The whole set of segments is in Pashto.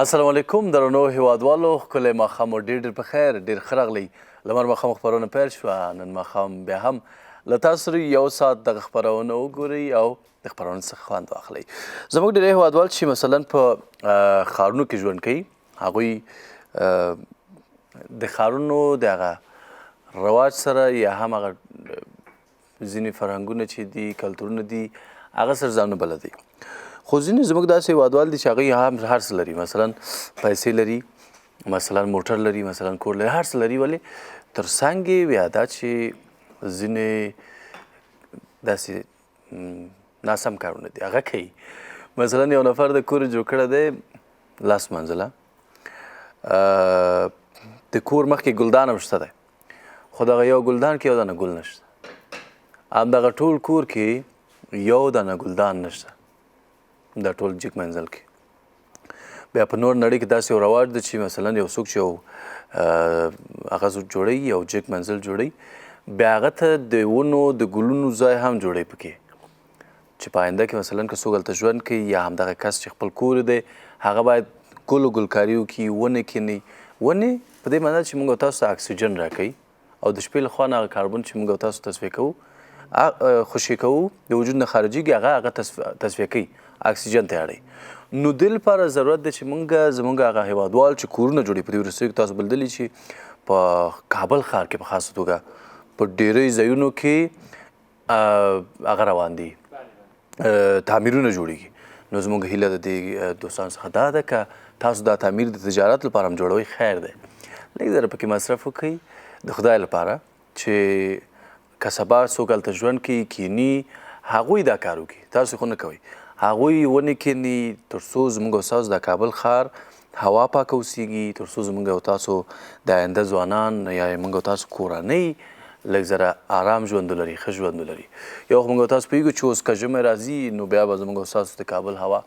السلام علیکم درنو هیوادوالو ښکلی ماښام مو ډېر په خیر ډېر ښه راغلی لمر ماښام خپرونه پیل شوه نن ماښام بیا هم له تاسو سره یو ساعت دغه خپرونه وګورئ او د خپرونې څخه خوند واخلئ زموږ ډېری هیوادوال چې مثلا په ښارونو کې ژوند کوي هغوی د ښارونو د هغه رواج سره یا هم هغه ځینې فرهنګونه چې دي کلتورونه دي هغه سره ځانونه بلد دي خو ځینې زموږ داسې هیوادوال دي چې هغوی هم هر څه لري مثلا پیسې لري مثلا موټر لري مثلا کور لري هر څه لري ولې تر څنګ یې بیا دا چې ځینې داسې ناسم کارونه دي هغه کوي مثلا یو نفر د کور جوړ کړی دی لاس منځله د کور مخکې ګلدان هم شته دی خو دغه یو ګلدان کې یو دانه ګل نشته همدغه ټول کور کې یو دانه ګلدان نشته دا ټول جګ منزل کې بیا په نور نړۍ کې داسې یو رواج ده چې مثلا یو څوک چې یو هغه جوړوي یو جګ منزل جوړوي بیا هغه ته د ونو د ګلونو ځای هم جوړوي پکې چې په آینده کې مثلا که څوک هلته ژوند کوي یا همدغه کس چې خپل کور دی هغه باید ګل و ګلکاري وکړي ونې کیني ونې په دې معنا چې موږ او تاسو ته اکسیجن راکوي او د شپې لخوا نه هغه کاربن چې موږ او تاسو تصفیه کوو خوشې کوو د وجود نه خارجېږي هغه تصفیه کوي اکسیجن ته اړوي نو دې لپاره ضرورت دی چې موږ زموږ هغه هیوادوال چې کورونه جوړوي په دې وروستیو کې تاسو بلدلي چې په کابل ښار کې په خاصه توګه په ډېری ځایونو کې هغه روان دي تعمیرونه جوړېږي نو زموږ هیله د دې دوستانو څخه دا ده که تاسو دا تعمیر د تجارت لپاره هم جوړوئ خیر دی لږ ذره پکې مصرف وکړئ د خدای لپاره چې که سبا څوک هلته ژوند کوي کیني هغوی دا کار وکړي تاسو خو نه کوئ هغوی ونې کیني تر څو زموږ او ستاسو د کابل ښار هوا پاکه اوسیږي تر څو زموږ او تاسو د آینده ځوانان یا موږ او تاسو کورنۍ لږ ذره آرام ژوند ولري ښه ژوند ولري یو خو موږ او تاسو پوهېږو چې اوس که ژمی راځي نو بیا به زموږ او ستاسو د کابل هوا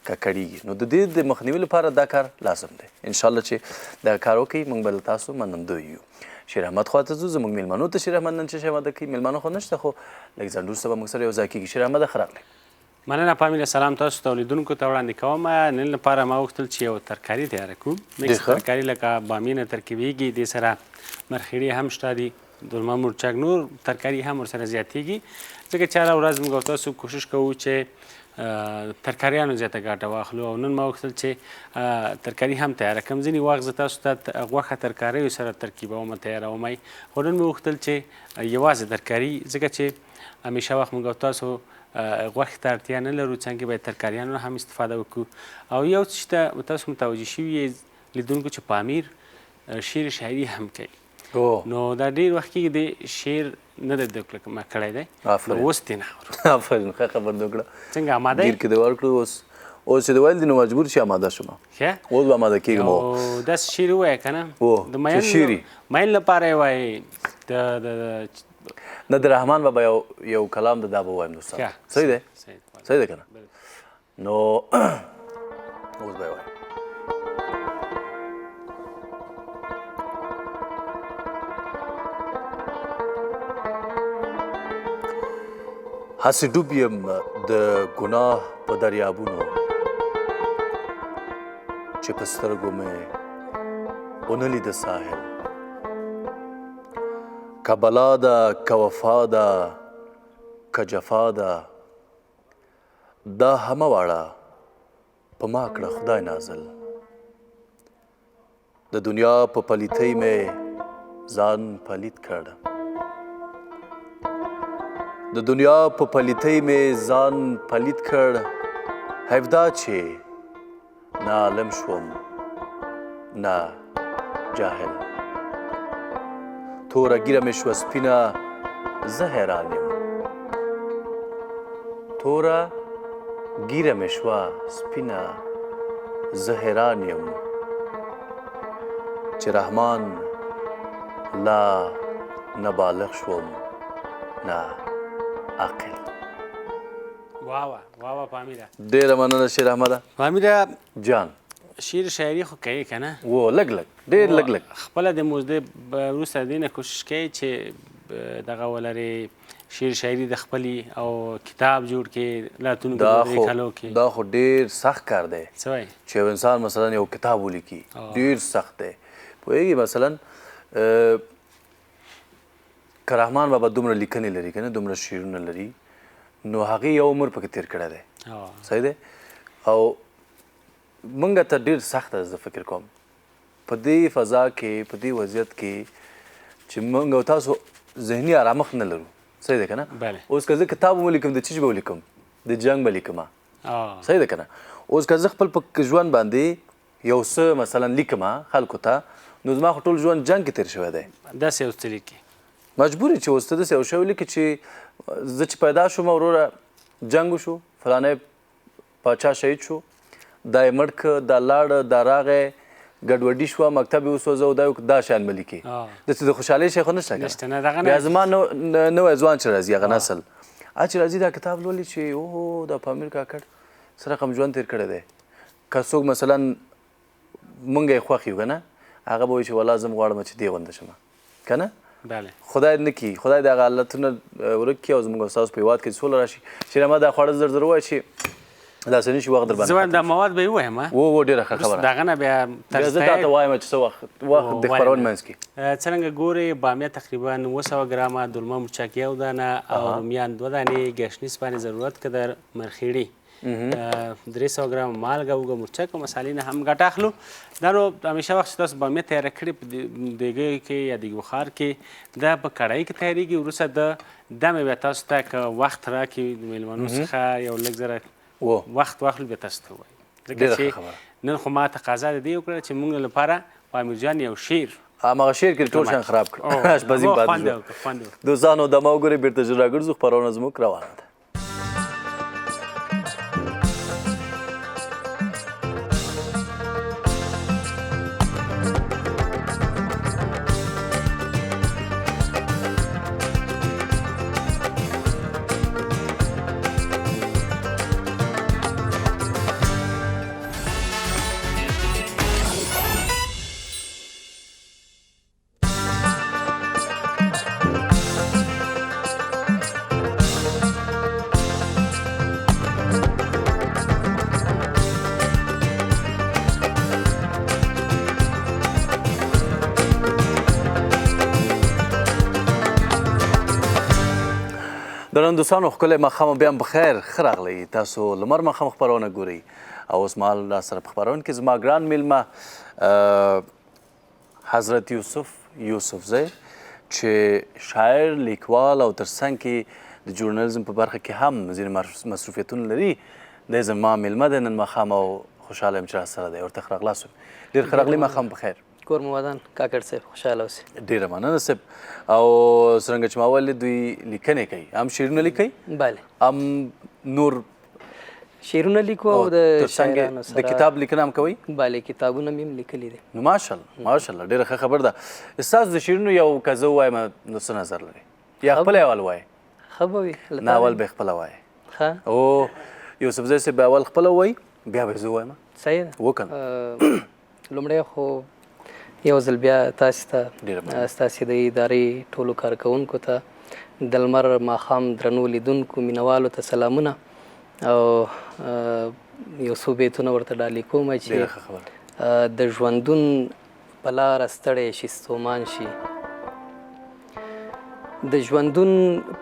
ککړېږي نو د دې د مخنیوي لپاره دا کار لازم دی انشاءالله چې دا کار وکړئ موږ به له تاسو منندوی یو شیر احمد خواته ځو زموږ میلمنو ته شیر احمد نن څه شی واده کوي میلمانه خو نشته خو لږ ځنډ وروسته به موږ سره یو ځای کېږي شیر احمده ښه راغلی مننه پامیله سلام تاسو ته لیدونکو ته وړاندې کوم نن لپاره ما غوښتل چې یو ترکاري تیاره کړو میکس ترکاري لکه بامیه نه ترکیبیږي دې سره مرخیړي هم شته دي دلمه مرچک نور ترکاري هم ورسره زیاتیږي ځکه چې هره ورځ موږ تاسو کوشش کوو چې ترکاریانو زیاته ګټه واخلو او نن ما غوښتل چې ترکاري هم تیاره کړم ځینې وخت زه تاسو ته غوښه ترکاریو سره ترکیبوم تیاروم خو نن مې غوښتل چې یوازې ترکاري ځکه چې همیشه وخت موږ تاسو غوښې ته اړتیا نه لرو څنګه باید ترکاریانو هم استفاده وکړو او یو څه ته تاسو متوجه شوي یې لیدونکو چې پامیر شعر شاعري هم کوي نو دا ډېر وخت کېږي د شعر نه دی زده کړی دی اوس دې نه اورو آفرین ښه خبر دې وکړه څنګه اماده ګیر کې دې ورکړو اوس چې د ویل دي نو مجبور شي اماده شم اوس به اماده کېږم داسې شعر ووایه که نه د مین لپاره یې وایي نه د رحمان بابا یو کلام د دا به ووایم دوستان صحیح دی صحیح دی که نه نو اوس به یې وایم هسې ډوب یم د ګناه په دریابونو چې په سترګو مې ونه لیده ساحل که بلا ده که وفا ده که جفا ده دا همه واړه په ما کړه خدای نازل د دنیا په پلیتۍ مې ځان پلیت کړ د دنیا په پلیتۍ مې ځان پلیت کړ حیف دا چې نه عالم شوم نه جاهل توره ګیره مې شوه سپینه زه حیران یم توره ګیره مې شوه سپینه زه حیران یم چې رحمان لا نه بالغ شوم نه عاقل واه پامیره ډېره مننه شیر احمده پامیره جان شعر شاعري خو کوي که نه و لږ لږ ډېر لږ لږ خپله د موزدې وروسته د دې نه کوشش کوي چې دغه ولرې شعر شاعري د خپلې او کتاب جوړ کې لاتونکو دا په خو دې کلو کې دا خو ډېر سخت کار دی څه وایي چې یو انسان مثلا یو کتاب ولیکي ډېر سخت دی پوهېږي مثلا که رحمان بابا دومره لیکنې لري که نه دومره شعرونه لري نو هغې یو عمر پکې تېر کړی دی صحیح دی او موږ ته ډېر سخت ده زه فکر کوم په دې فضا کې په دې وضعیت کې چې موږ او تاسو ذهني آرامښت نه لرو صحیح ده که نه اوس که زه کتاب هم ولیکم د چیز به ولیکم د جنګ به لیکمه صحیح ده که نه اوس که زه خپل په ژوند باندې یو څه مثلا لیکمه خلکو ته نو زما خو ټول ژوند جنګ کې تېر شوی دی داسې یو څه لیکي مجبور چې اوس ته داسې یو شی ولیکې چې زه چې پیدا شوم وروره جنګ وشو فلانی پاچا شهید شو دا یې مړ که دا لاړه دا راغی ګډوډي شوه مکتب یې وسوځه او دا شیان به لیکي داسې د خوشحالۍ شی خو نشته که بیا زما نوی ځوان چې راځي هغه نسل چې راځي دا کتاب لولي چې اوهو دا په امیر کاکړ څه رقم ژوند تېر کړی دی که څوک مثلا مونږ یې خوښ یو که نه هغه به وایي چې والله زه هم غواړم چې دې غونده شم که نه خدای نه کي خدای د هغه حالتونه ورک کړي او زموږ ستاسو په هېواد کې سوله راشي چې ما دا خواړه زر زر ووایه چې داسې نه شي وخت در باندې زه دا مواد به یې ووایم ډېره ښه خبره دغه نه بیا زه تا ته وایم چې څه وخت د خپرونې منځ کې څرنګه ګورې بامیه تقریبا 900 ګرامه دلمه مرچک یو دانه او رومیان 2 دانې ګشنیز باندې ضرورت که در مرخیړي 300 ګرام مالګه اوږه مرچک او مسالې نه هم ګټه اخلو دا نو همیشه وخت چې تاسو بامیه تیاره کړې په دیګۍ کې یا دیګ بخار کې دا په کړایي کې تیارېږي وروسته دا مې بیا تاسو ته که وخت راکړي د میلمنو څخه یو لږ زره وخت واخلو بیا تاسو ته ووایي ځکه چې نن خو ما تقاضا د دې وکړه چې موږ لپاره په امیر جان یو شعر هماغه شعر کې ټول شیان خراب کړو اشپزي پاتې شو دوستانو دمه وګورئ بېرته ژر راګرځو خپرونه زموږ روانه ده درنو دوستانو ښکلی ماښام بیا هم بخیر ښه راغلی تاسو لمر ماښام خپرونه ګورئ او اوس مهال را سره په خپرونه کې زما ګران میلمه حضرت یوسفزی چې شاعر لیکوال او تر څنګ کې د ژورنالیزم په برخه کې هم ځینې مصروفیتونه لري دی زما میلمه دی نن ماښام او خوشحاله یم چې را سره دی ورته ښه راغلاست یم ډېر ښه راغلی ماښام بخیر کور مو ودان کاکړ صاحب خوشحاله اوسئ ډېره مننه صاحب او څرنګه چې ما ویلې دوی لیکنې کوي هم شعرونه لیکئ بله هم نور شعرونه لیکو او د شاعرانو د کتاب لیکنه هم کوئ بله کتابونه مې هم لیکلي دي نو ماشاءالله ماشاءالله ډېره ښه خبر ده ستاسو د شعرونو یو که زه ووایم نو څه نظر لري یا خپله اول وایې ښه به وي نه اول به یې خپله وایې ښه او یوسفزی صاحب به اول خپله ووایي بیا به یې زه ووایم صحیح ده وکنه لومړی خو یو ځل بیا تاسو ته ستاسې د ادارې ټولو کارکوونکو ته د لمر ماښام درنو لیدونکو مینوالو ته سلامونه او یو څو بیتونه ورته ډالۍ کوم چې د ژوندون په لاره ستړی شي ستومان شي د ژوندون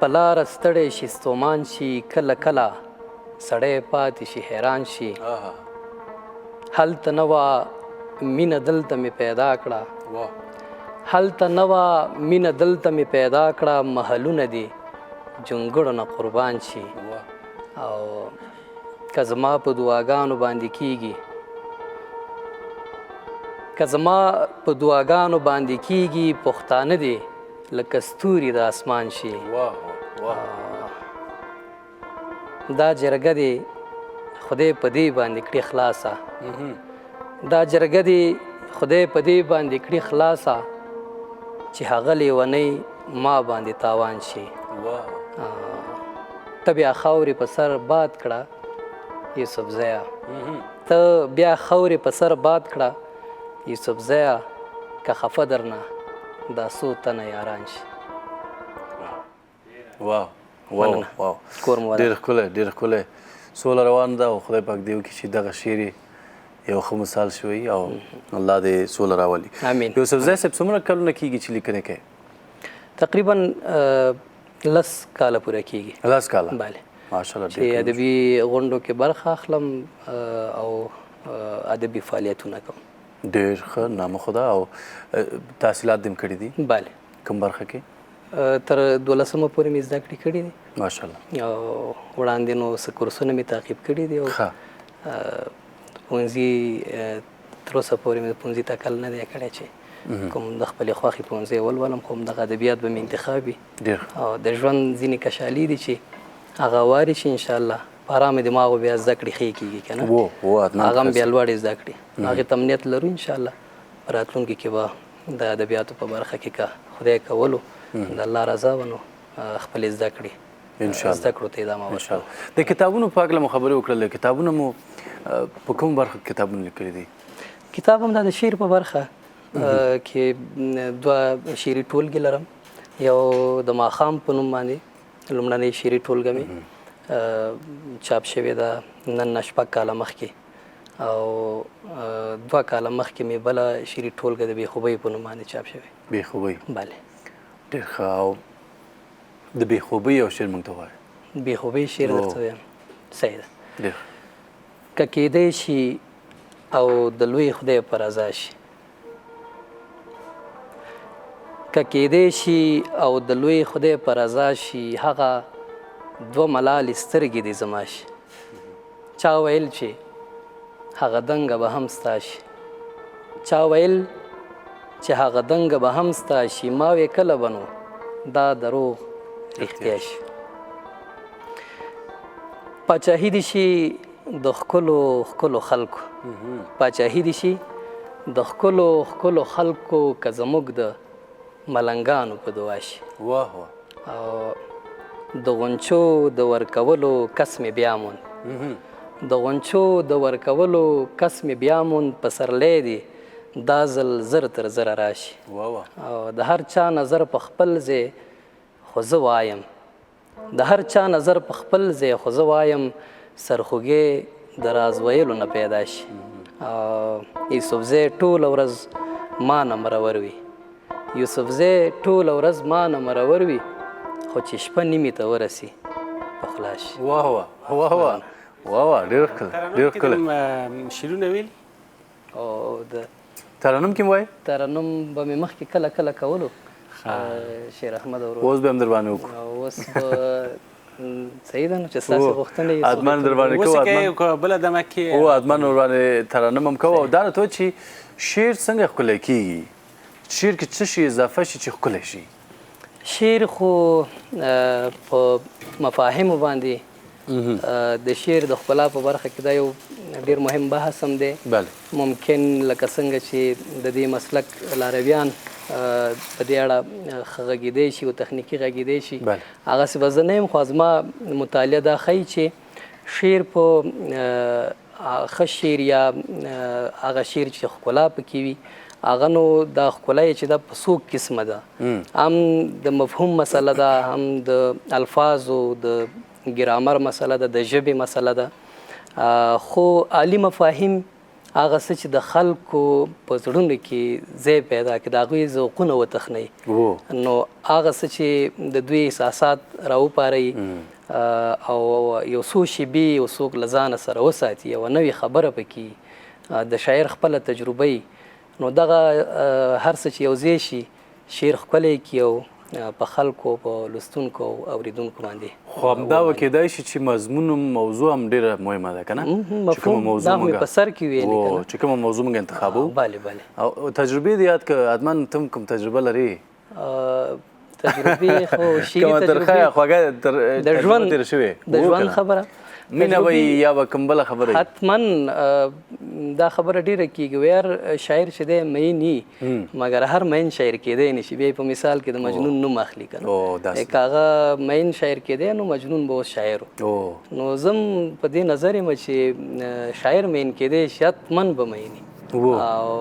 په لاره ستړی شي ستومان شي کله کله سړی پاتې شي حیران شي هلته نه وه مینه دلته مې پیدا کړه هلته نه وه مینه دلته مې پیدا کړه محلونه دي جونګړو نه قربان شي او که زما په دعاګانو باندې کیږي که زما په دعاګانو باندې کیږي پښتانه دي لکه ستوري د اسمان شي دا جرګه دي خدای په دې باندې کړي خلاصه دا جرګه دې خدای په دې باندې کړي خلاصه چې هغه لیونۍ ما باندې تاوان شي ته بیا خاورې په سر باد کړه یوسفزیه ته بیا خاورې په سر باد کړه یوسفزیه که خفه درنه دا څو تنه یاران شي واو واو مننه. واو کور مو ودان. ډېر ښکلی ډېر ښکلی سوله روان ده او خدای پاک دې وکړي چې دغه شعر یو ښه مثال شوی او الله دې سوله راولي. آمین. یوسفزی صاحب څومره کلونه کېږي چې لیکنې کوي؟ تقریبا 10 کاله پوره کیږي. 10 کاله؟ بله. ماشاءالله چې ادبي غونډو کې برخه اخلم او ادبي فعالیتونه کوم. ډېر ښه نامه خدا. او تحصیلات دې هم کړي دي؟ بله. کوم برخه کې؟ تر 12مه پورې مې زده کړې کړي دي ماشاءالله. او وړاندې نو څه کورسونه مې تعقیب کړي دي او پوهنځي تر اوسه پورې مې د پوهنځي ټاکل نه دی کړی چې کوم د خپلې خوښې پوهنځی ولولم، خو همدغه ادبیات به مې انتخاب وي او د ژوند ځینې کشالي دي چې هغه واري شي انشاءالله په ارامه دماغ به بیا زده کړې ښې کېږي که نه، هغه هم بیا لوړې زده کړې. هغې ته امنیت لرو انشاءالله په راتلونکي کې به د ادبیاتو په برخه کې که خدای کولو د الله رضا و نو خپلې زده کړې زده کړو ته ادامه ورکړو. د کتابونو په هکله مو خبرې وکړلې، کتابونه مو په کوم برخه کې کتابونه لیکلي دي؟ کتاب هم د شعر په برخه کې 2 شعري ټولګې لرم. یو د ماښام په نوم باندې لومړنۍ شعري ټولګه مې چاپ شوې ده نن نه 6 کاله مخکې، او 2 کاله مخکې مې بله شعري ټولګه د بېخوبۍ په نوم باندې چاپ شوې. بېخوبۍ؟ بله. ډېر ښه. او د بېخوبۍ یو شعر موږ ته ووایه. بېخوبۍ شعر درته ویم. صحیح ده. ډېر که کیدی شي او د لوی خدای په رضا شي، که کیدی شي او د لوی خدای په رضا شي، هغه 2 ملالې سترګې دې زما شي. چا ویل چې هغه دنګه به هم ستا شي، چا ویل چې هغه دنګه به هم ستا شي، ما وې کله به نو دا دروغ رښتیا شي. پاچاهي دې شي د ښکلو ښکلو خلکو، پاچاهي دې شي د ښکلو ښکلو خلکو، که زموږ د ملنګانو په دعا شي. واه واه. او د غونچو د ورکولو کس مې بیا موند، د غونچو د ورکولو کس مې بیا موند، پسرلی دی دا ځل زر تر زره راشي. واه واه. او د هر چا نظر په خپل ځای خو زه وایم، د هر چا نظر په خپل ځای خو زه وایم، سرخوږی د راز ویلو نه پیدا شي. یوسفزی ټوله ورځ ما نه مرور وي، یوسفزی ټوله ورځ ما نه مرور وي، خو چې شپه نیمې ته ورسي په خلا شي. واه واه واه واه واه واه. ډېر ښکلی ډېر ښکلی. شعرونه ویل او د ترنم کې مو وایي؟ ترنم به مې مخکې کله کله کولو شیر احمد ورو. اوس به هم در باندې وکړو. اوس به صحیح ده نو چې ستاسې غوښتنې ادمان در باندې کوو. ادمان بله دمه کې او ادمان ور باندې ترنم هم کوو. او دا راته ووایه چې شعر څنګه ښکلی کېږي؟ شعر کې څه شي اضافه شي چې ښکلی شي؟ شعر خو په مفاهیمو باندې د شعر د ښکلا په برخه کې دا یو ډېر مهم بحث هم دی. بله. ممکن لکه څنګه چې د دې مسلک لارویان په دې اړه غږېدی شي او تخنیکي غږېدی شي، هغسې به زه نه یم، خو زما مطالعه دا ښیي چې شعر په ښه شعر یا هغه شعر چې ښکلا پکې وي، هغه نو دا ښکلا یې چې دا په څو قسمه ده، هم د مفهوم مسله ده، هم د الفاظو د ګرامر مسله ده، د ژبې مسله ده، خو عالي مفاهیم هغه څه چې د خلکو په زړونو کې ځای پیدا کړي، د هغوی ذوقونه وتخنوي، نو هغه څه چې د دوی احساسات راوپاروي او یو څو شیبې یو څوک له ځانه سره وساتي، یوه نوې خبره پکې د شاعر خپله تجربه وي، نو دغه هر څه چې یو ځای شي شعر ښکلی کړي او په خلکو په لوستونکو او اوریدونکو باندې. خو همدا به کیدای شي چې مضمون موضوع هم ډېره مهمه ده که نه؟ مفهوم دا خو مې په سر کې ویلي که نه، چې کومه موضوع موږ انتخابوو. بله بله. او تجربې دې یاد که ادمان ته کوم تجربه لرې؟ تجربې خو شعري تجربې خوږه د ژوند تېره شوې د ژوند خبره مینه به یا به کوم بله خبره وي؟ حتما دا خبره ډېره کېږي، ویار شاعر چې دی مین وي، مګر هر مین شاعر کېدی نه شي. بیا په مثال کې د مجنون نوم اخلي که نه، که هغه مین شاعر کېدی نو مجنون به اوس شاعر و. نو زه په دې نظر یم چې شاعر مین کېدی شي، حتما به مین وي. او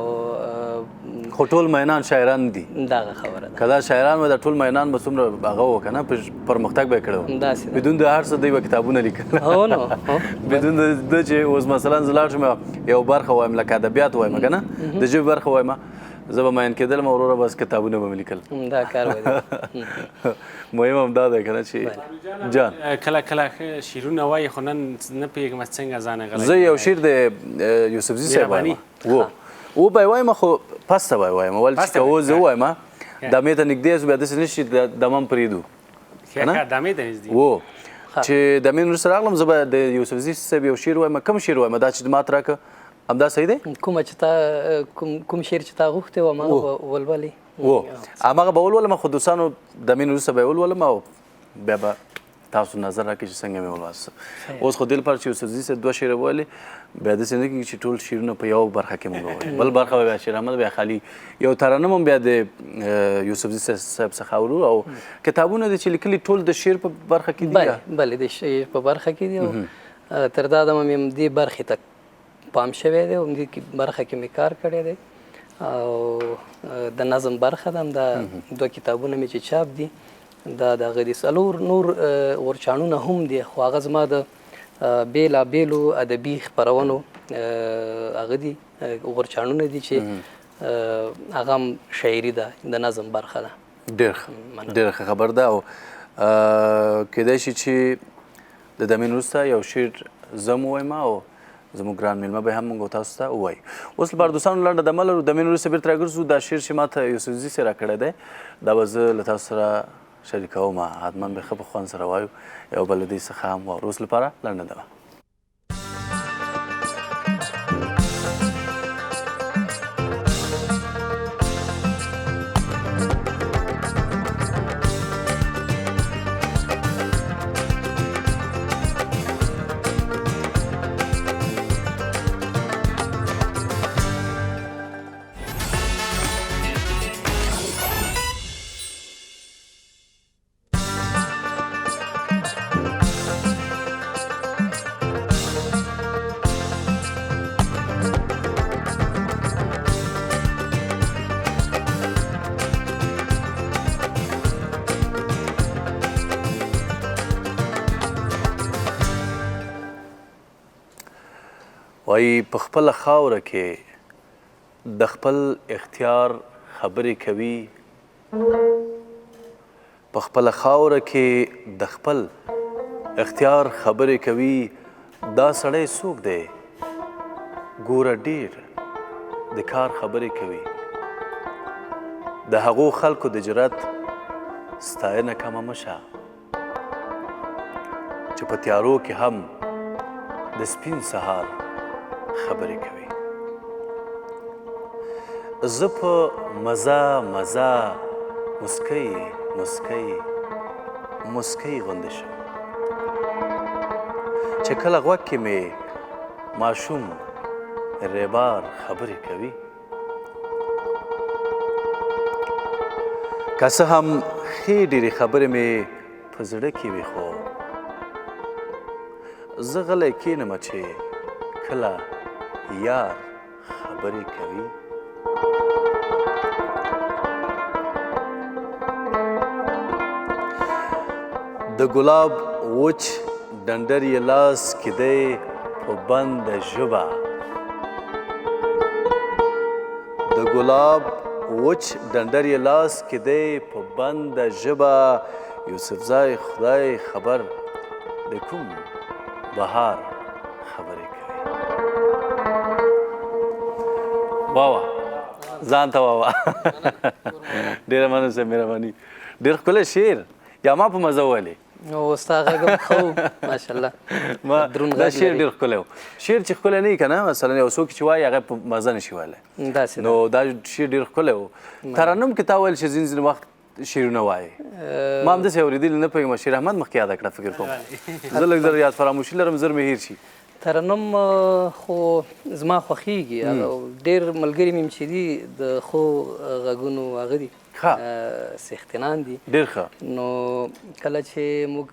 خو ټول مینان شاعران دي دغه خبره ده. که دا شاعران و دا ټول مینان به څومره هغه و که نه پرمختګ به یې کړی و داسې ده. بدون د هر څه دوی به کتابونه لیکل هو نو هو. بدون د ده چې اوس مثلا زه لاړ شم یو برخه وایم لکه ادبیات وایم که نه د ژبې برخه وایم زه به مین کېدلم وروره بس کتابونه به مې لیکل دا کار به مهم همدا دی که نه چې جان کله کله شعرونه وایي خو نن نه پوهېږم څنګه ځان غلی زه یو شعر د یوسفزي صاحب وایم و به یې وایم خو پس ته به یې وایم ولې چې که اوس زه ووایم دمې ته نږدې سو بیا داسې نه شي دمه هم پرېږدو دامې ته نږدې و چې دمې وروسته راغلم زه به د یوسفزي صاحب یو شعر وایم کوم شعر وایم دا چې ماته راکړه همدا صحیح دی کومه چې تا کوم شعر چې تا غوښتی و هماغه به ولولې و هماغه به ولولم خو دوستانو دمې وروسته به یې ولولم او بیا به تاسو نظر راکړئ چې څنګه مې ولوست اوس خو دې لپاره چې یوسفزي صاحب 2 شعره وویلې بیا داسې نه کېږي چې ټول شعرونه په یو برخه کې موږ ووایو بل برخه به بیا شیر احمد بیا خالي یو ترنم هم بیا د یوسفزي صاحب څخه اورو او کتابونه دي چې لیکلي ټول د شعر په برخه کې دي بلې د شعر په برخه کې دي او تر دا دمه مې دې برخې ته پام شوی دی او دې برخه کې مې کار کړی دی او د نظم برخه ده دا 2 کتابونه مې چې چاپ دي دا د هغه دي څلور نور ورچاڼونه هم دي خو هغه زما د بېلابېلو ادبي خپرونو هغه دي ورچاڼونه دي چې هغه هم شاعري ده د نظم برخه ده ډېر ښه خبر ده او کیدای شي چې د دمې وروسته یو شعر زه م ووایم او زموږ ګران میلمه به هم موږ تاسو ته ووایي اوس لپاره دوستانو لنډه دمه لرو دمې وروسته بېرته راګرځو دا شعر چې ما ته یوسفزي صاحب راکړی دی دا به زه له تاسو سره شریکوم حتما به ښه په خوند سره وایو یو بل له دې څخه هم واورو اوس لپاره لنډه دمه وایي په خپله خاوره کې د خپل اختیار خبرې کوي په خپله خاوره کې د خپل اختیار خبرې کوي دا سړی څوک دی ګوره ډېر د کار خبرې کوي د هغو خلکو د جرأت ستاینه کمه مه شه چې په تیارو کې هم د سپین سهار خبرې کوي زه په مزه مزه مسکی مسکی مسکی غوندې شم چې کله غوږ کې مې ماشوم ریبار خبرې کوي که څه هم ښې ډېرې خبرې مې په زړه کې وي خو زه غلی کښېنمه چې کله یار خبرې کوي د ګلاب وچ ډنډر یې لاس کې دی په بنده ژبه د ګلاب وچ ډنډر یې لاس کې دی په بنده ژبه یوسفزی خدای خبر د کوم بهار خبرې کوي واوا ځان ته واوا ډېره مننه صاحب مهرباني ډېر ښکلی شعر یا ما په مزه وویلې او ستا غږ هم ښه و ماشاءالله دروند دا غږ شعر لري ډېر ښکلی و شعر چې ښکلی نه وي که نه مثلا یو څوک چې وایي هغه په مزه نه شي ویلی داسې نو دا شعر ډېر ښکلی و ترنم کې تا ویل چې ځینې ځینې وخت شعرونه وایي ما همداسې اورېدلي نه پوهېږم شیر احمد مخکې یاده کړه فکر کوم زه لږ زر یاد فراموشي لرم زر مې هېر شي ترنم خو زما خوښیږي ډېر ملګري مې چې دي د ښو غږونو هغه دي څښتنان دي ډېر ښه نو کله چې موږ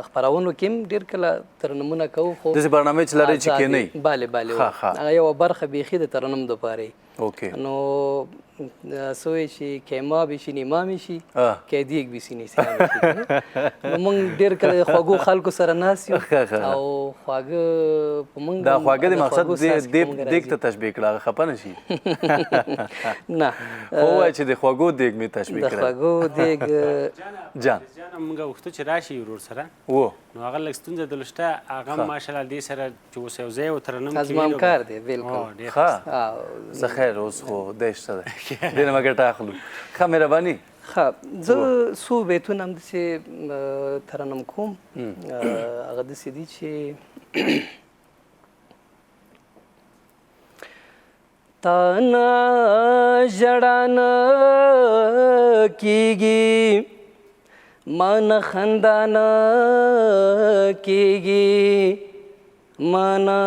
خپرونو کې هم ډېر کله ترنمونه کوو خو داسې برنامې چې لرئ چې کښېنئ بله بله هغه یوه برخه بیخي د ترنم دپاره اوکې نو سوی چې کیما بشي نیما شي آه. کې دیګ بشي نه سي نو موږ ډېر کله خواږو خلکو سره ناست یو او خواږه په موږ دا خواږه د مقصد دیګ ته تشبیه کړه هغه خفه نه شي نه خو وایي چې د خواږو دیګ مې تشبیه د کړه خواږو دیګ جان جانه موږ غوښتو چې راشي ورور سره و نو هغه لږ ستونزه درلوده هغه ماشاءالله دې سره چې اوس یو ځای وترنم ازمام کار دی بالکل ښه زه خیر اوس خو دی شته دی دې نه مه ګټه اخلو ښه مهرباني ښه زه څو بیتونه همداسې ترنم کوم هغه داسې دي چې تا نه ژړا نه کېږي ما نه خندا نه کېږي ما نه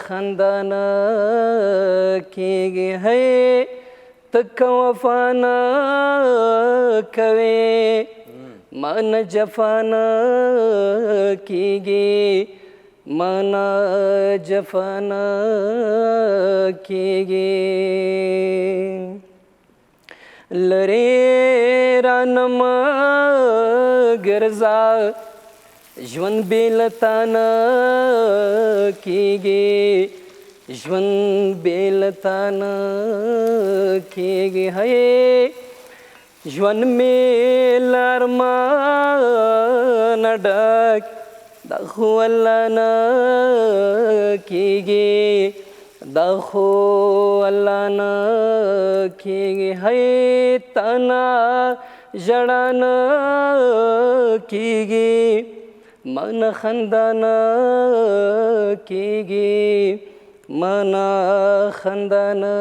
خندا نه کېږي هی ته که وفا نه کوې ما نه جفا نه کېږي ما نه جفا نه کېږي لرې رانه مه ګرځه ژوند بې له تا نه کېږي ژوند بې له تا نه کېږي هی ژوند مې له ارمانه ډک دا خو الله نه کېږي دا خو الله نه کېږي هی تا نه ژړا نه کېږي ما نه خندا نه کېږي ما نه خندا نه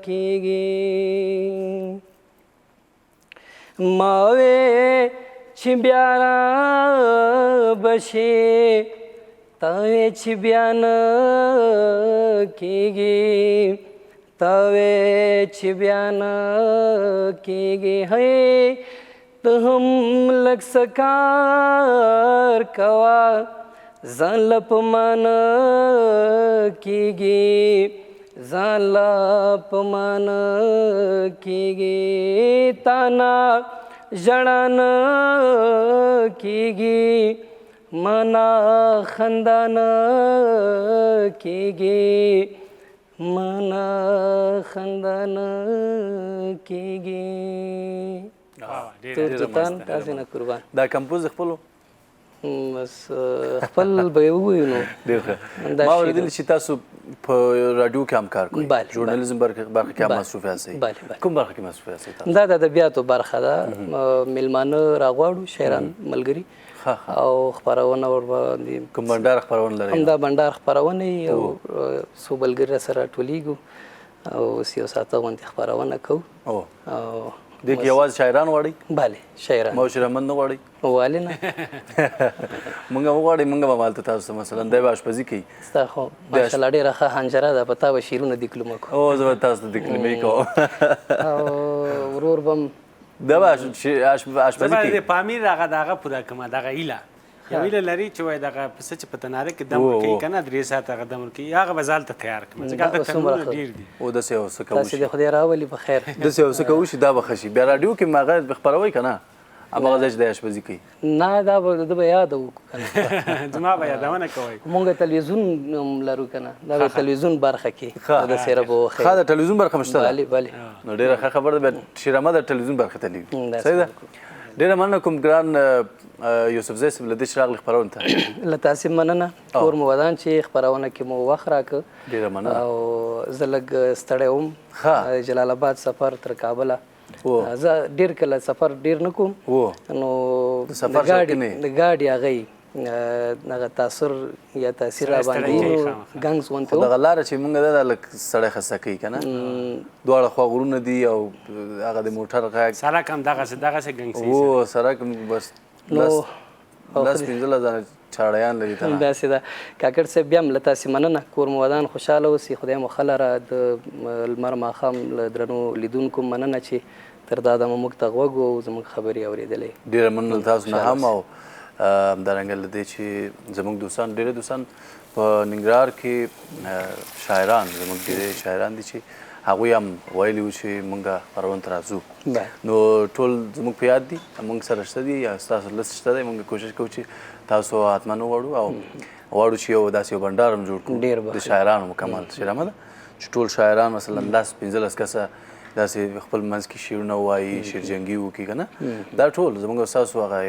کېږي ما وې چې بیا رابشې تا وې چې بیا نه کېږي تا وې چې بیا نه کېږي هی ته هم لږ څه کار کوه ځان له په ما نه کېږي ځان له په ما نه کېږي تا نه ژړا نه کېږي ما نه خندا نه کېږي ما نه خندا نه کېږي تان تاسې نه قربان دا کمپوز خپلو بس خپل به یې ووایو نو ډېر ښه ما اورېدلي چې تاسو په راډیو کې هم کار کوئ ژورنالیزم برخه کې هم مصروف یاستئ کوم برخه کې مصروف یاستئ تاسو دا د ادبیاتو برخه ده میلمانه راغواړو شاعران ملګري او خپرونه ورباندې کوم بنډار خپرونه لرئ همدا بنډار خپرونه او څو ملګري سره ټولیږو او یو ساعته غوندې خپرونه کوو او دې کې یوازې شاعران غواړئ بله شاعران معاشرمند نه غواړئ ولې نه موږ هم غواړئ موږ به همالته تاسو ته مثلا دی به اشپزي کوي ستا خو ماشاءالله ډېره ښه حنجره ده په تا به شعرونه دیکلمه کوو او زه به تاسو ته دیکلمې کوم او ورور به هم دا به اشپزي زما کوي د پامیر هغه دغه پوره کومه دغه هیله یو هیله لري چې وایي دغه پسه چې په تناره کې دم ورکوي که نه 3 ساعته هغه دم ورکوي هغه به ځان ته تیار کړم ځکه هلته تنورونه ډېر دي او داسې یو څه کوو تاسې د خدای راولي په خیر داسې یو څه کوو چې دا به ښه شي بیا راډیو کې هم هغه خپروئ که نه هماغه ځای چې دی اشپزي کوي نه دا به ده به یاده وکړو زما به یادونه کوئ مونږ تلویزیون هم لرو که نه دا به تلویزیون برخه کې د سیره به وښیو ښه د تلویزیون برخه هم شته ده بلې بلې نو ډېره ښه خبره ده بیا شیرامه د تلویزیون برخه ته لیږي صحیح ده ډېره مننه کوم ګران یوسفزی صاحب له دې چې راغلې خپرونې ته له تاسې مننه کور مو ودان چې خپرونه کې مو وخت راکړه ډېره مننه او زه لږ ستړی وم جلال آباد سفر تر کابله زه ډېر کله سفر ډېر نه کوم نو د ګاډي هغه دغه تاثر یا تاثیر را باندې ګنګس غونته دغه لاره چې موږ ده لږ سړی خسته کوي که نه دواړه خوا غرونه دي او هغه د موټر غږ سړک هم دغسې ګنګسي او سړک بس 10-15 ځانه چاړیان لري ته داسې ده کاکړ صاحب بیا هم له تاسې مننه کور مو ودان خوشحاله اوسئ خدای مو ښه لره د لمر ماښام له درنو لیدونکو مننه چې تر دا دمه موږ ته غوږ او زموږ خبرې اورېدلې ډېره مننه تاسو نه هم او همدارنګه له دې چې زموږ دوستان ډېری دوستان په ننګرهار کې شاعران زموږ ډېری شاعران دي چې هغوی هم ویلي وو چې مونږ خپرونې ته راځو نو ټول زموږ په یاد دي مونږ سره شته دي یا ستاسو لست شته دی مونږ کوشش کوو چې تاسو حتما وغواړو او غواړو چې یو داسې یو بنډار هم جوړ کړو د شاعرانو مکمل شعرنامه ده چې ټول شاعران مثلا 10-15 کسه داسې خپل منځ کې شعرونه ووایي شعرجنګي وکړي که نه دا ټول زموږ او ستاسو هغه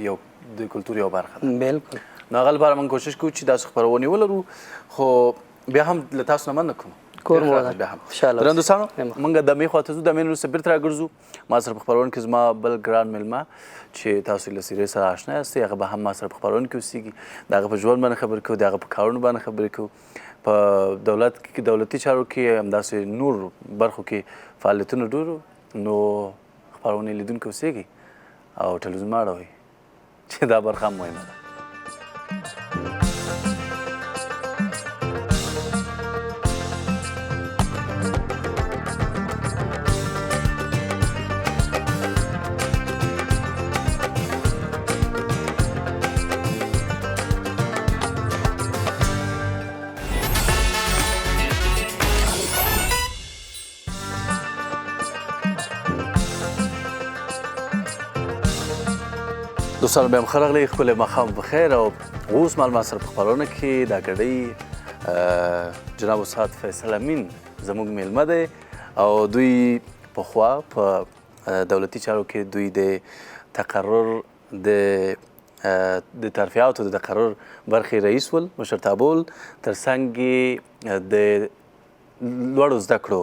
یو د کلتور یو برخه ده بالکل نو هغه لپاره موږ کوشش کوو چې داسې خپرونې ولرو خو بیا هم له تاسو نه مننه کوم کور مو ده درنو دوستانو موږ د دمې خواته ځو دمې نه وروسته بیرته راګرځو ما سره په خپرونه کې زما بل ګران میلمه چې تاسو له سیرې سره آشنا یاستئ هغه به هم ما سره په خپرونه کې اوسېږي د هغه په ژوند باندې خبرې کوو د هغه په کارونو باندې خبرې کوو په دولتي چارو کې همداسې نور برخو کې فعالیتونه ډېر نو خپرونې لیدونکي اوسېږي او ټلویزیون مه اړوئ چې دا برخه هم مهمه ده دوستانو بیا هم ښه راغلی ښکلی ماښام بخیر او اوس مهال ما سره په خپرونه کې دا ګډۍ جناب استاد فیصل امین زموږ میلمه دی او دوی پخوا په دولتي چارو کې دوی د تقرر د ترفیعاتو د تقرر برخې رئیس ول مشرتابه ول ترڅنګ یې د لوړو زده کړو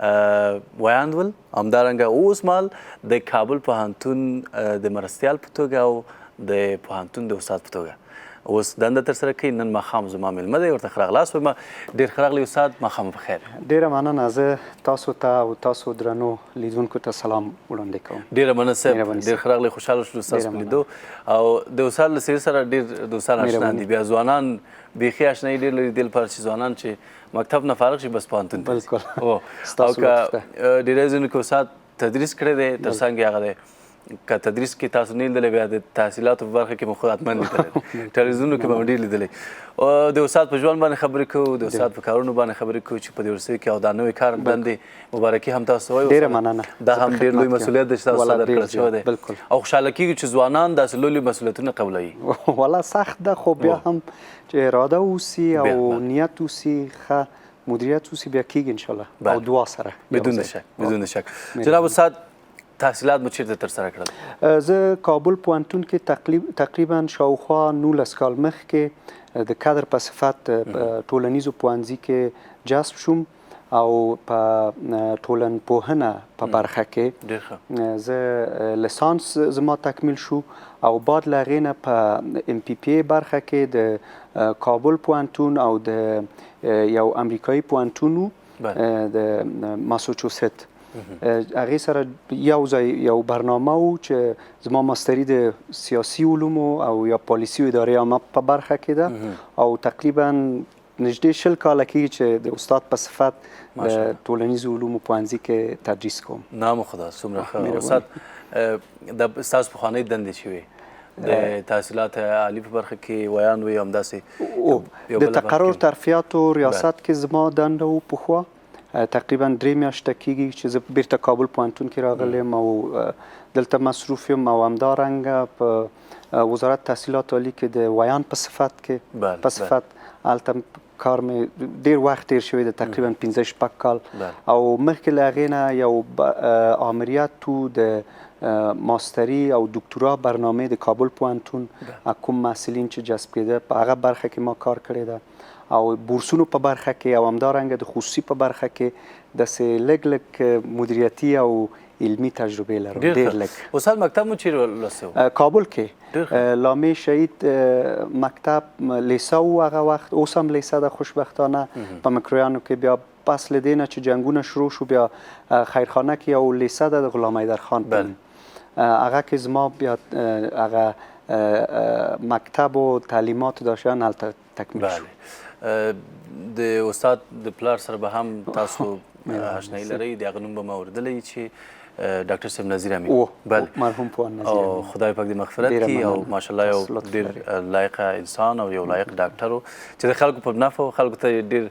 ویاند ول همدارنګه اوس مهال د کابل پوهنتون د مرستیال په توګه او د پوهنتون د استاد په توګه اوس دنده ترسره کوي نن ماښام زما میلمه دی ورته ښه راغلاست وایم ډېر ښه راغلی استاد ماښام په خیر ډېره مننه زه تاسو ته او تاسو درنو لیدونکو ته سلام وړاندې کوم ډېره مننه صاحب ډېر ښه راغلی خوشحاله شو ستاسو په لیدو او د استاد له سیرې سره ډېر دوستان اشنا دي بیا ځوانان بیخي اشنایي ډېر لري دې لپاره چې ځوانان چې مکتب نه فارغ شي بس پوهنتون ته بالکل او که ډېری ځینو کې استاد تدریس کړی دی ترڅنګ یې هغه دی که تدریس کې تاسو نه لیدلی بیا د تحصیلاتو په برخه کې مو خو حتما لیدلی ټلویزیونونو کې به مو ډېر لیدلی د استاد په ژوند باندې خبرې کوو د استاد په کارونو باندې خبرې کوو چې په دې ورسوي کې او دا نوی کار دندې مبارکي هم تاسو وایو ډېره مننه دا هم ډېر لوی مسؤلیت دی چې تاسو ته درکړل شوی دی بالکل او خوشحاله کېږو چې ځوانان داسې لوی لوی مسؤلیتونه قبلوي والا سخت ده خو بیا هم چې اراده اوسي او نیت اوسي ښه مدیریت اوسي بیا کېږي انشاءالله او دعا سره بدون شک جناب استاد تحصیلات مو چیرته ترسره کړل زه کابل پوهنتون کې تقریبا شاوخوا 19 کال مخکې د کادر په صفت ټولنیزو پوهنځي کې جذب شوم او په ټولنپوهنه په برخه کې زه لیسانس زما تکمیل شو او بعد له هغې نه په ام پی پی ای برخه کې د کابل پوهنتون او د یو امریکایي پوهنتون د ماساچوست هغې سره یو ځای یو برنامه و چې زما ماستري د سیاسي علومو او یا پالیسي و ادارې عامه په برخه کې ده او تقریبا نږدې 20 کاله کېږي چې د استاد په صفت د ټولنیزو علومو پوهنځي کې تدریس کوم نام خدا څومره ښه استاد د ستاسو پخوانۍ دندې چې وې د تحصیلات عالی په برخه کې ویان وي همداسې د تقرر ترفیعاتو ریاست کې زما دنده و پخوا تقریبا 3 میاشته کېږي چې زه بیرته کابل پوهنتون کې راغلم او دلته مصروف یم او همدارنګه په وزارت تحصیلات عالی کې د ویان په صفت کې په صفت هلته کار مې ډېر وخت تیر شوی دی تقریبا 15-16 کال او مخکې له هغې نه یو آمریت و د ماستري او دکترا برنامه د کابل پوهنتون کوم محصلین چې جذب کېده په هغه برخه کې ما کار کړی ده او بورسونو په برخه کې او همدارنګه د خصوصي په برخه کې داسې لږ لږ مدیریتي او علمي تجربې لرم ډېر لږ استاد مکتب مو چیرې لوستی و کابل کې لامې شهید مکتب لیسه و هغه وخت اوس هم لیسه ده خوشبختانه په مکرویانو کې بیا پس له دې نه چې جنګونه شروع شو بیا خیرخانه کې یو لیسه ده د غلام حیدرخان هغه کې زما بیا هغه مکتب و تعلیمات داشتن هلته تکمیل شو د استاد د پلار سره به هم تاسو آشنایي لرئ د هغه نوم به مو اورېدلی چې ډاکټر صاحب نظیر امین او بله مرحوم پوهان نظیر او امین خدای پاک دې مغفرت ډېره کړي او مننه. ماشاءالله یو تاسو لطف ډېر لایقه انسان او یو لایق ډاکټر و چې د خلکو په نفع و خلکو ته یې ډېر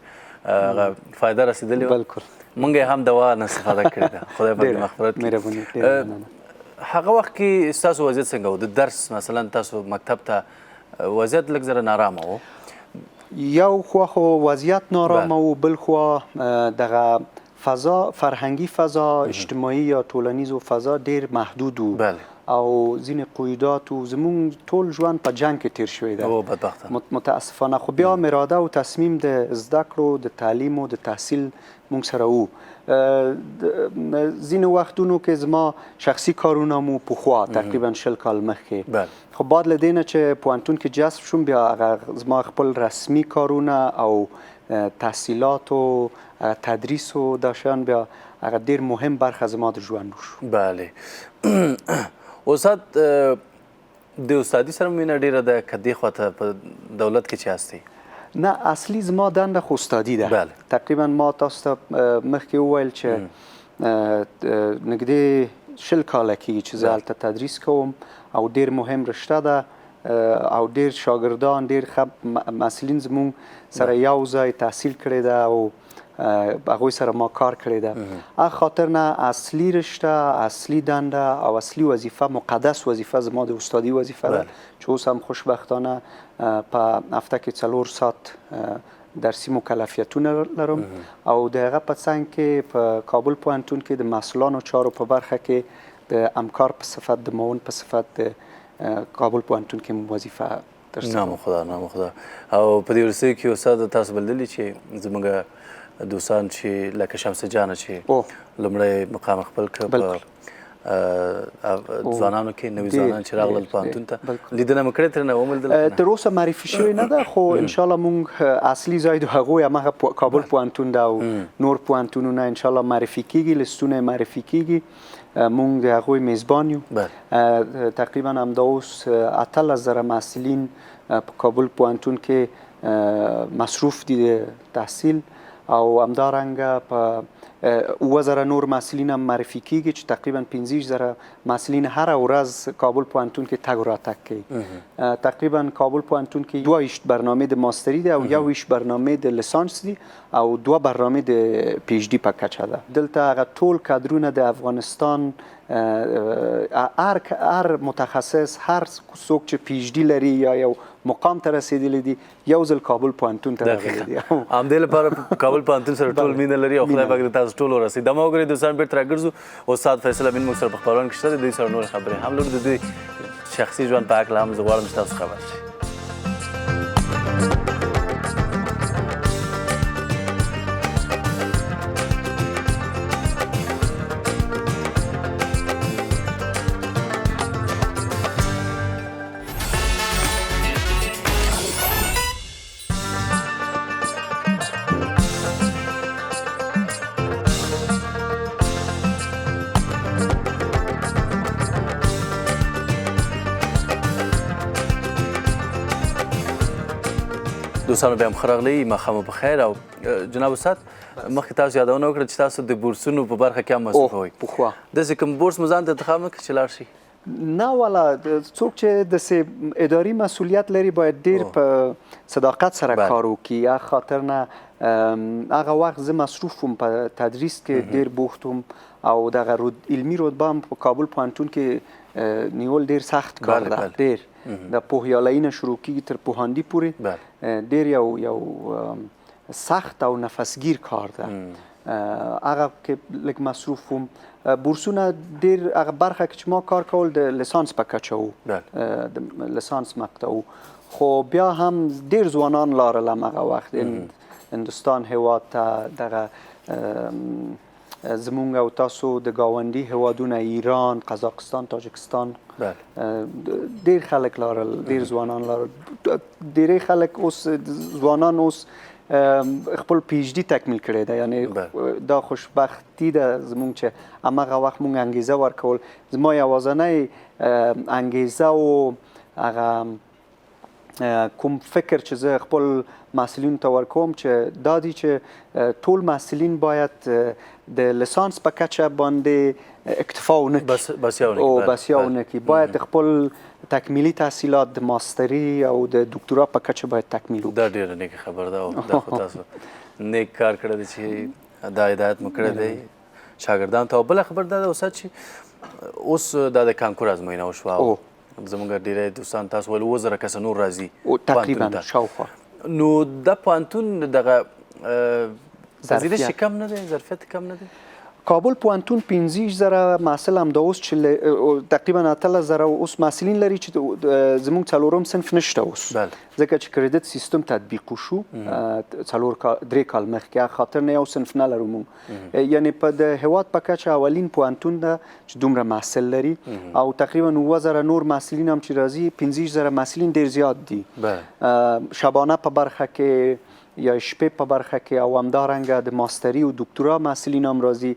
فایده رسېدلې وه بالکل موږ یې هم دوا نه استفاده کړې ده خدای پاک دې مغفرت کړي مهرباني ډېره مننه. هغه وخت کې ستاسو وضعیت څنګه و د درس مثلا تاسو مکتب ته وضعیت لږ زره نارامه و یو خوا خو وضعیت نارامه و بل خوا دغه فضا فرهنگی فضا اجتماعي یا ټولنیز و فضا ډیر محدود و بله او ځینې قیودات و زمونږ ټول ژوند په جنگ کې تیر شوی ده او بدبخته متاسفانه خو بیا اراده او تصمیم د زده کړو د تعلیم او د تحصیل مونږ سره و ځینې وختونو کې زما شخصي کارونه مو پخوا تقریبا 60 کال مخکې بله خو بعد له دې نه چې پوهنتون کې جذب شوم بیا هغه زما خپل رسمي کارونه او تحصیلات و تدریس و داشتن بیا هغه ډیر مهم برخه زما د ژوند شو. بله استاد د استادي سره مینه ډیره ده که دې خواته په دولت کې چې هستئ نه اصلي زما دنده خو استادي ده بله تقریبا ما تاسو ته مخکې وویل چې نږدې 20 کاله کېږي چې زه هلته تدریس کوم او ډیر مهم رشته ده او ډیر شاګردان ډیر مسلین زموږ سره یو ځای تحصیل کړی ده او هغوی سره ما کار کړی ده هغه خاطر نه اصلي رشته اصلي دنده او اصلي وظیفه مقدس وظیفه زما د استادي وظیفه ده چې اوس هم خوشبختانه په هفته کې 4 ساعت درسي مکلفیتونه لرم او د هغه په څنګ کې په کابل پوهنتون کې د مسئولانو چارو په برخه کې د همکار په صفت د معاون په صفت د کابل پوهنتون کې وظیفه نام خدا نام خدا او په دې ورسې کې استاد تاسو بللی چې زموږ دوستان چې لکه شمس جانه چې لومړی مقام خپل کړ په ځوانانو کې نوي ځوانان چې راغلل پوهنتون ته لیدنه مو کړې ترنه وموندل تر اوسه معرفي شوې نه ده خو انشاءالله مونږ اصلي ځای د هغوی هماغه کابل پوهنتون ده او نور پوهنتونونه انشاءالله معرفي کیږي لستونه معرفي کیږي مونږ د هغوی میزبان یو تقریبا همدا اوس 18,000 محصلین په کابل پوهنتون کې مصروف دي د تحصیل او همدارنګه په 7,000 نور محصلین هم معرفي کیږي چې تقریبا 15,000 محصلین هر ورځ کابل پوهنتون کې تګ و راتګ کوي تقریبا کابل پوهنتون کې 2 برنامه د ماستری ده او 1 برنامه د لیسانس دي او 2 برنامه د پی ایچ ډي په کچه ده دلته هغه ټول کادرونه د افغانستان هر متخصص هر څوک چې پی ایچ ډي لري یا یو مقام ته رسیدلی دي یو ځل کابل پوهنتون ته راغلي دي همدې لپاره کابل پوهنتون سره ټول مینه لري او خدای پاک دې تاسو ټول ورسوي دا ما وګورئ دوستان بیرته راګرځو استاد فیصل امین موږ سره په خپرونه کې شته د دوی سره نور خبرې هم لرو د دوی شخصي ژوند په هکله هم زه غواړم چې تاسو خبر شئ دوستانو بیا هم ښه راغلی ماښام مو پخیر او جناب استاد مخکې تاسو یادونه وکړه چې تاسو د بورسونو په برخه کې هم مصروفه وئ پخوا داسې کوم بورس مو ځان ته انتخاب نه کړي چې لاړ شئ نه والا څوک چې د اداري مسئولیت لري باید ډیر په صداقت سره کار وکړي یا خاطر نه هغه وخت زه مصروف وم په تدریس کې ډیر بوخت وم او دغه علمي رتبه هم په کابل پوهنتون کې نیول ډیر سخت کار ده ډیر د پوهیالۍ نه شروع کیږي تر پوهاندي پورې ډیر یو سخت او نفسگیر کار ده هغه کې لږ مصروف وم بورسونه ډیر هغه برخه کې چې ما کار کول د لیسانس په کچه وو د لیسانس مقطع وو خو بیا هم ډیر ځوانان لاړل هغه وخت هندوستان هیواد ته دغه زمونږ او تاسو د ګاونډي هیوادونه ایران قزاقستان تاجکستان ډیر خلک لاړل ډیر ځوانان لاړل ډیری خلک اوس ځوانان اوس خپل پی ایچ ډي تکمیل کړی ده یعنی دا خوشبختی ده زمونږ چې هماغه وخت مونږ انګیزه ورکول زما یوازینی انګیزه و هغه کوم فکر چې زه خپل محصلینو ته ورکوم چې دا دی چې ټول محصلین باید د لیسانس په کچه باندې اکتفا ونه کړي بسیا ونه کړي باید خپل تکمیلی تحصیلات د ماستري او د دکترا په کچه باید تکمیل وکړي. دا ډېره نیکه خبر ده او دا خو تاسو نیک کار کړی دی چې دا هدایت مو کړی دی شاګردانو ته. او بله خبر دا ده استاد چې اوس دا د کانکور ازموینه وشوه زموږ ډېری دوستان تاسو ویل 2000 کسه نور راځي تقریبا شاوخوا. نو د پوهنتون دغه پذیرش کم نه دی ظرفیت کم نه دی؟ کابل پوهنتون 15000 محصل همدا اوس چې تقریبا 18000 اوس محصلین لري چې زموږ څلورم صنف نشته اوس ځکه چې کریډټ سیستم تطبیق وشو 3 کال مخکې خاطر نه یو صنف نه لرو موږ یعنی په د هیواد په کچه اولین پوهنتون ده چې دومره محصل لري او تقریبا 9000 نور محصلین هم چې راځي 15000 محصلین ډیر زیات دي شبانه په برخه کې یا شپې په برخه کې او همدارنګه د ماستري او دکترا محصلین هم راځي.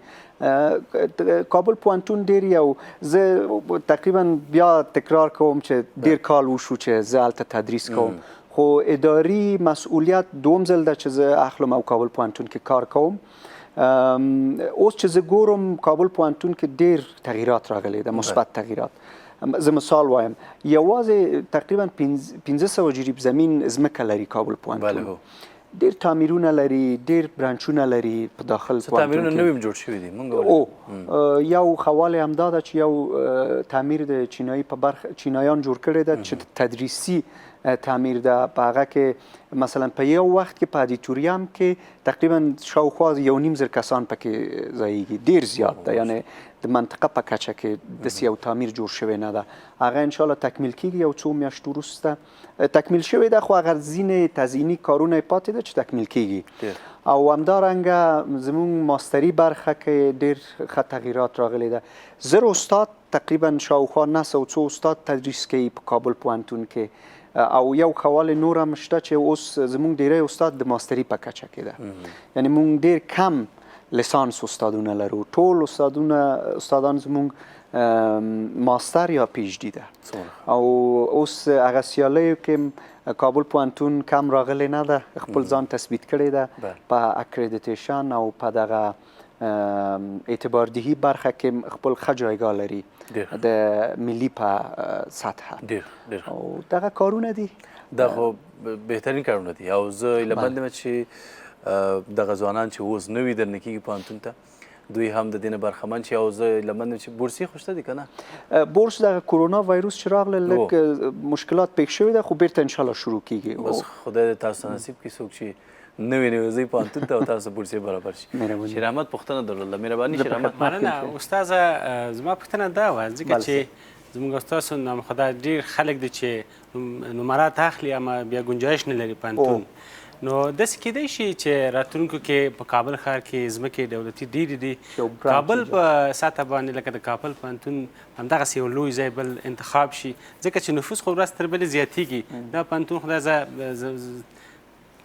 کابل پوهنتون ډیر یو زه تقریبا بیا تکرار کوم چې ډیر کال وشو چې زه هلته تدریس کوم خو اداري مسئولیت دوم ځل ده چې زه اخلم او کابل پوهنتون کې کار کوم. اوس چې زه ګورم کابل پوهنتون کې ډیر تغییرات راغلي ده مثبت تغییرات. زه مثال وایم یوازې تقریبا 1500 جریب زمین ځمکه لري کابل پوهنتون ډیر تعمیرونه لري ډیر برانچونه لري په داخل تعمیرونه نوی جوړ شوي دي مونږ یو خواله همدا ده چې یو تعمیر د چینایي په برخه چینایان جوړ کړی ده چې تدریسي تعمیر ده په هغه کې مثلا په یو وخت کې په ادیتوریم کې تقریبا شاوخوا 1.5 کسان پکې ځایږي ډیر زیات ده یعنی د منطقه په کچه کې داسې یو تعمیر جوړ شوی نه ده هغه انشاءالله تکمیل کیږي یو څو میاشتو وروسته تکمیل شوی ده خو هغه ځینې تزییني کارونه پاتې ده چې تکمیل کیږي او همدارنګه زموږ ماستري برخه کې ډیر ښه تغییرات راغلی ده. زر استاد تقریبا شاوخوا 900 استاد تدریس کوي په کابل پوهنتون کې او یو خواله نور هم شته چې اوس زموږ ډیری استاد د ماستري په کچه کې ده یعنی موږ ډیر کم لیسانس استادونه لرو ټول استادان زموږ ماستر یا پی ایچ ډي ده او اوس هغه سیالیو کې کابل پوهنتون کم راغلی نه ده خپل ځان تثبیت کړی ده په اکریدیټیشن او په دغه اعتباردهی برخه کې خپل ښه جایګاه لري د ملي په سطحه او دغه کارونه دي دا خو بهترین کارونه دي او زه هیله مند یم چې دغه ځوانان چې اوس نوي درنه کېږي پوهنتون ته دوی هم د دې نه برخمن شي او زه هیله مند یم چې بورسي خو شته دي که نه بورس دغه کرونا وایروس چې راغله لږ مشکلات پیښ شوي ده خو بیرته انشاءالله شروع کیږي بس خدای دې تاسو ته نصیب کړي څوک چې نوی ځای پوهنتون ته او تاسو بورسي برابر شي. شیر احمد پوښتنه درلوده مهرباني شیر احمد. مننه استاده زما پوښتنه دا وه ځکه چې زموږ استاسو نامخدا ډېر خلک دي چې نمرات اخلي اما بیا ګنجایش نه لري پوهنتون نو داسې کیدای شي چې راتلونکو کې په کابل ښار کې ځمکې دولتي ډېرې دي کابل په سطحه باندې لکه د کابل پوهنتون همدغسې یو لوی ځای بل انتخاب شي ځکه چې نفوس خو ورځ تر بلې زیاتېږي دا پوهنتون خدای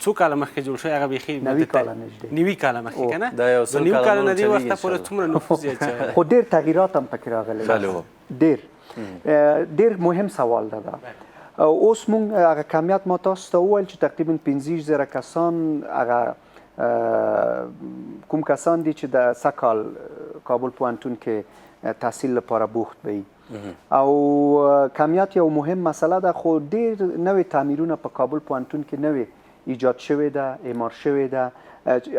څو کاله مخکې جوړ شوی هغه بیخي 90 کاله نږدې 90 کاله مخکې که نه دا یو سل کاله نه دې وخته پورې څومره نفوس زیات شوی خو ډېر تغییرات هم پکې راغلي ډېر مهم سوال ده اوس مونږ هغه کمیت ما تاسو ته وویل چې تقریبا 15000 کسان هغه کوم کسان دي چې د سږ کال کابل پوهنتون کې تحصیل لپاره بوخت وي او کمیت یو مهم مسله ده خو ډېر نوې تعمیرونه په کابل پوهنتون کې نوې ایجاد شوې ده اعمار شوې ده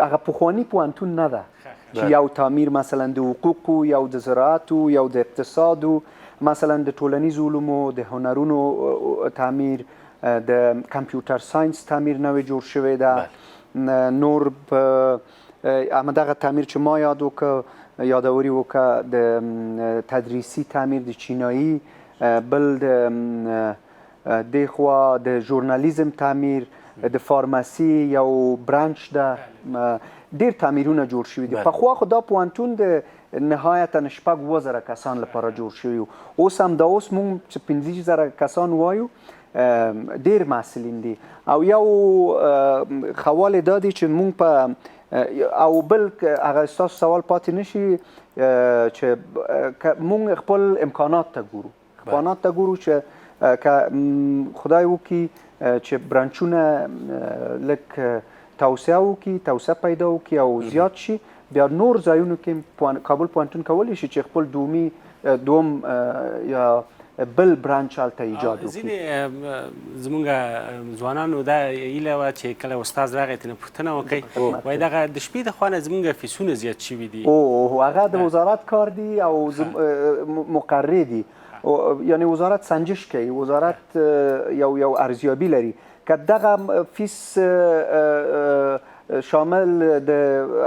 هغه پخواني پوهنتون نه ده چې یو تعمیر مثلا د حقوقو یو د زراعتو یو د اقتصادو مثلا د ټولنیزو علومو د هنرونو تعمیر د کمپیوټر ساینس تعمیر نوې جوړ شوی ده نور همدغه تعمیر چې ما یاد وکړه یادوري وکړه د تدریسي تعمیر د چینایي بل د دې خوا د ژورنالیزم تعمیر د فارماسي یو برانچ ده ډېر تعمیرونه جوړ شوي دي پخوا خو دا پوهنتون د نهایتا 8000 کسان لپاره جوړ شوي اوس هم دا اوس مونږ چې 15000 کسان وایو ډېر محصلین دي او یو خواله دا دی چې مونږ په او بل هغه ستاسو سوال پاتې نشي چې مونږ خپل امکانات ته ګورو چې که خدای وکړي چې برانچونه لږ توسعه وکړي، توسعه پیدا وکړي او زیات شي، بیا نور ځایونو کې کابل پوهنتون کولی شي چې خپل دوم یا بل برانچ هلته ایجاد وکړي. ځینې زموږ ځوانانو دا هیله وه چې کله استاد راغی ترې پوښتنه وکړئ، وایي دغه د شپې د خوا نه زموږ فیسونه زیات شوي دي. هغه د وزارت کار دی او مقرر دی، یعنی وزارت سنجش کوي، وزارت یو ارزیابي لري که دغه فیس شامل د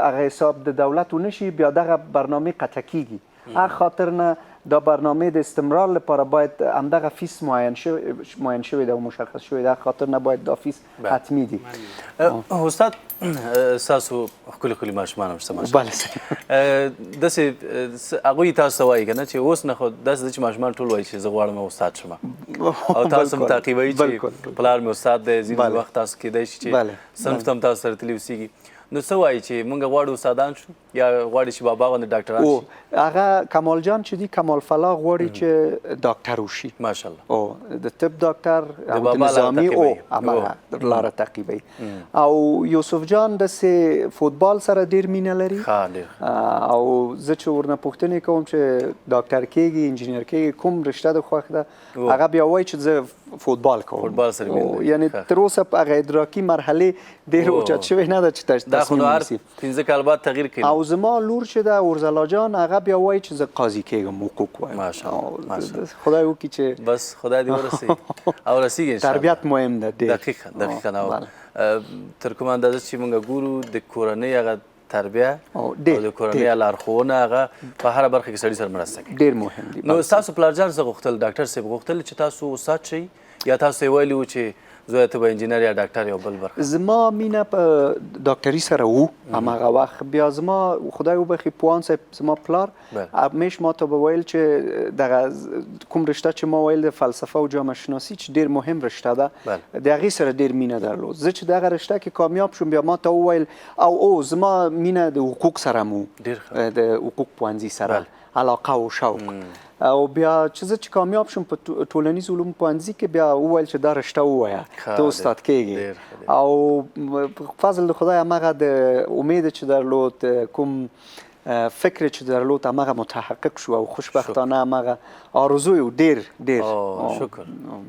هغه حساب د دولت ونشي، بیا دغه برنامه قطع کیږي. هر خاطر نه دا برنامه د استمرار لپاره باید همدغه فیس معین شوی ده او مشخص شوی ده، خاطر نه باید دا فیس حتمی دی. استاد ستاسو ښکلي ماشومان هم شته بله صحیح. داسې هغوی تاسو ته وایي که نه چې اوس نه خو داسې ده چې ماشومان ټول وایي چې زه غواړم استاد شم، او تاسو هم تعقیبوي چې پلار مې استاد دی، ځینې وخت تاسو کیدای شي چې صنف ته هم تاسو سره تللي اوسېږي. نو څه وایي چې موږ غواړو استادان شو یا غواړي چې بابا غوندې ډاکټران شي؟ هغه کمال جان چې دی، کمال فلاح غواړي چې ډاکټر وشي ماشاءالله، او د طب ډاکټر او نظامي او همغه لاره تعقیبوي. او یوسف جان داسې فوتبال سره ډېر مینه لري، او زه چې ورنه پوښتنې کوم چې ډاکټر کېږي، انجینر کېږي، کوم رشته د خوښ ده، هغه بیا وایي چې زه فوتبال کوم. فوتبال سره مینه لري، یعنی تر اوسه په هغه ادراکي مرحلې ډېر اوچت شوی نه ده چې دا خو نو هر 15 کال بعد تغییر کوي. او زما لور چې ده اورزلا جان، هغه بیا وایي چې زه قاضي کېږم، حقوق وایم. ماشاءالله، خدای وکړي چې بس خدای دې ورسوي او رسیږي انشاءالله. تربیت مهم ده ډېر. دقیقاً. تر کومه اندازه چې موږ ګورو د کورنۍ هغه تربیه او د کورنۍ لارښوونه هغه په هره برخه کې سړي سره مرسته کوي، ډېر مهم دي. نو ستاسو پلارجان څه غوښتل، ډاکټر صاحب غوښتل چې تاسو استاد شئ یا تاسو یې ویلي وو چې زویه ته به انجینر یا ډاکټر یا بل برخه؟ زما مینه په ډاکټري سره وو هماغه وخت. بیا زما خدای وبخښي پوهان صاحب زما پلار همیش ما ته به ویل چې دغه کوم رشته چې ما ویل د فلسفه او جامعه شناسی چې ډېر مهم رشته ده، د هغې سره ډېر مینه درلود. زه چې دغه رشته کې کامیاب شوم، بیا ما ته وویل او زما مینه د حقوق سره مو، د حقوق پوهنځي سره علاقه او شوق. او بیا چې زه چې کامیاب شم په ټولنیز علوم پوهنځي کې، بیا وویل چې دا رشته ووایه ته استاد کېږي. او فضل د خدای همغه د امید چې درلود، کوم فکر چې درلود، همغه متحقق شو او خوشبختانه همغه آرزوی و ډېر شکر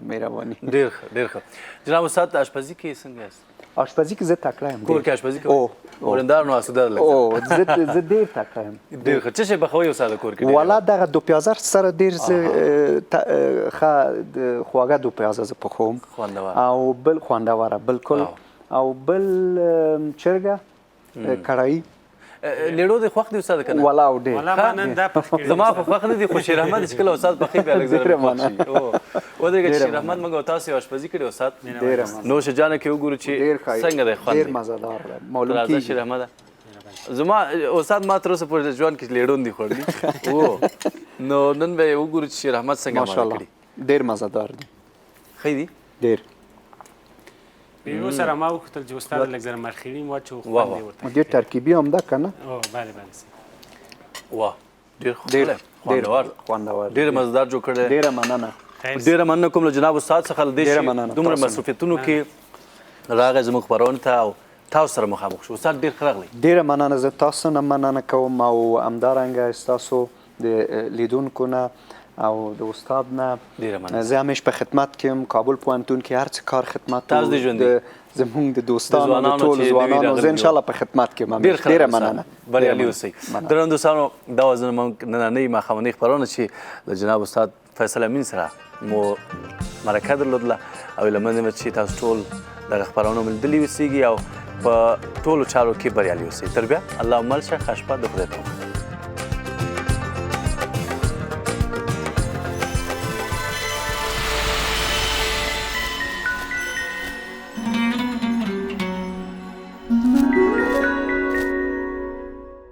مهرباني. ډېر ښه. جناب استاد اشپزي کې څنګه یاست؟ آشپزی کې زه تکړه یم. کور کې اشپزي کوئ؟ ورندار نو اسوده لږ زه ډېر تکړه یم. ډېر ښه. څه شی پخوئ استاده کور کې؟ والا دغه دو پیازه سره ډېر ښه خواږه دو پیازه زه پخوم، او بل خوندوره بالکل، او بل چرګه کړایي. لیړو دې خوښ دی استاد که نه؟ والا او ډېر. والا ما نن دا پخ کړی. زما خو خوښ نه دی، خو شیر احمد چې کله استاد پخوي بیا لږ زره خوښ شي. ودرېږه چې شیر احمد موږ او تاسو یې اشپزي کړې استاد، نوش جانه کې وګورو چې څنګه دی خوند دی. ډېر مزهدار دی، معلوم کېږي. راځه شیر احمده، زما استاد ما تر اوسه پورې ژوند کې لیړون دي خوړلي، نو نن به یې وګورو چې شیر احمد څنګه ماړه کړي. ډېر مزهدار دی، ښه دي ډېر. یو سره ما وکتل چې استاد لږ زره مرخیړي واچو خوند یې ورته. ډېر ترکیبي هم ده که نه؟ بله واه ډېر خوندور، ډېر مزدار جوړ کړی. ډېره مننه. ډېره مننه کوم له جناب استاد څخه له دې دومره مصروفیتونو کې راغی زموږ خپرونې ته او تاسو سره مخامخ شو. استاد ډېر ښه راغلی. ډېره مننه. زه تاسو نه مننه کوم او همدارنګه ستاسو د لیدونکو نه او د استاد نه. زه همیش په خدمت کې یم. کابل پوهنتون کې هر څه کار خدمت تاسو د ژوندي زموږ د دوستانو د ټولو ځوانانو زه انشاءالله په خدمت کې یم. ډېره مننه. بریالي اوسئ. درنو دوستانو، دا وه زموږ نننۍ ماښامنۍ خپرونه چې له جناب استاد فیصل امین سره مو مرکه درلودله، او هیله مند یم چې تاسو ټول دغه خپرونه مو لیدلي اوسیږي او په ټولو چارو کې بریالي اوسئ. تر بیا الله مل شه. ښه شپه، د خدای په امان.